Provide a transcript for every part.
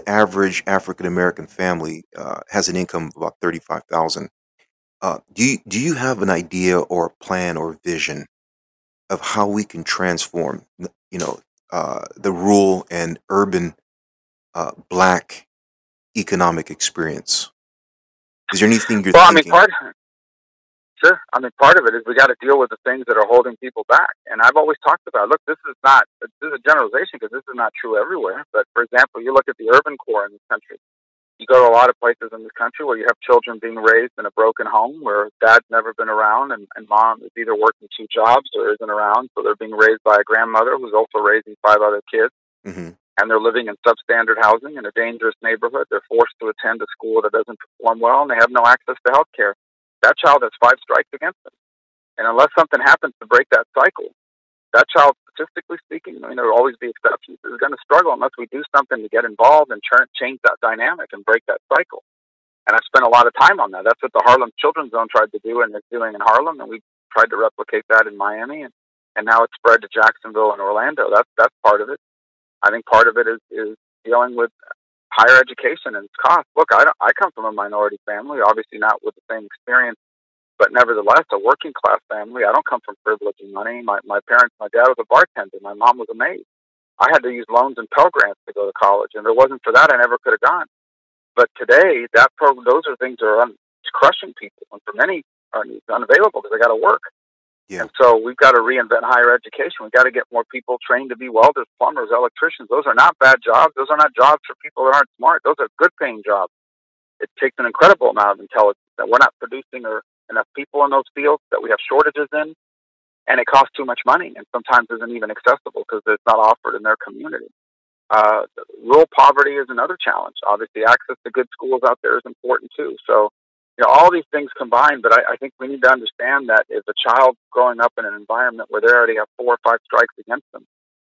average African American family has an income of about 35,000. Do you have an idea or a plan or vision of how we can transform, the rural and urban black economic experience? Is there anything you're Well, I mean, thinking? sure. I mean, part of it is we got to deal with the things that are holding people back. And I've always talked about, look, this is a generalization because this is not true everywhere. But for example, you look at the urban core in this country. You go to a lot of places in this country where you have children being raised in a broken home where dad's never been around and mom is either working two jobs or isn't around. So they're being raised by a grandmother who's also raising five other kids. Hmm. And they're living in substandard housing in a dangerous neighborhood. They're forced to attend a school that doesn't perform well, and they have no access to health care. That child has five strikes against them. And unless something happens to break that cycle, that child, statistically speaking, I mean, there will always be exceptions, is going to struggle unless we do something to get involved and change that dynamic and break that cycle. And I've spent a lot of time on that. That's what the Harlem Children's Zone tried to do and is doing in Harlem, and we tried to replicate that in Miami, and now it's spread to Jacksonville and Orlando. That's part of it. I think part of it is dealing with higher education and its cost. Look, I come from a minority family, obviously not with the same experience, but nevertheless, a working class family. I don't come from privilege and money. My parents, my dad was a bartender. My mom was a maid. I had to use loans and Pell Grants to go to college, and if it wasn't for that, I never could have gone. But today, those are things that are crushing people, and for many are unavailable because they got to work. Yeah. And so we've got to reinvent higher education. We've got to get more people trained to be welders, plumbers, electricians. Those are not bad jobs. Those are not jobs for people that aren't smart. Those are good paying jobs. It takes an incredible amount of intelligence that we're not producing enough people in those fields, that we have shortages in, and it costs too much money and sometimes isn't even accessible because it's not offered in their community. Rural poverty is another challenge. Obviously, access to good schools out there is important too. So, all these things combined, but I think we need to understand that if a child growing up in an environment where they already have 4 or 5 strikes against them,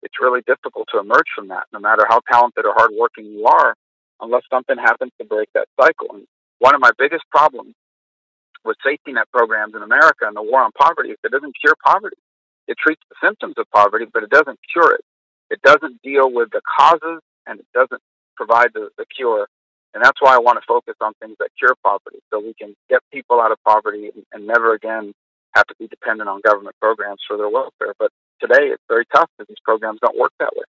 it's really difficult to emerge from that, no matter how talented or hardworking you are, unless something happens to break that cycle. And one of my biggest problems with safety net programs in America and the war on poverty is it doesn't cure poverty. It treats the symptoms of poverty, but it doesn't cure it. It doesn't deal with the causes, and it doesn't provide the cure. And that's why I want to focus on things that cure poverty, so we can get people out of poverty and never again have to be dependent on government programs for their welfare. But today it's very tough because these programs don't work that way.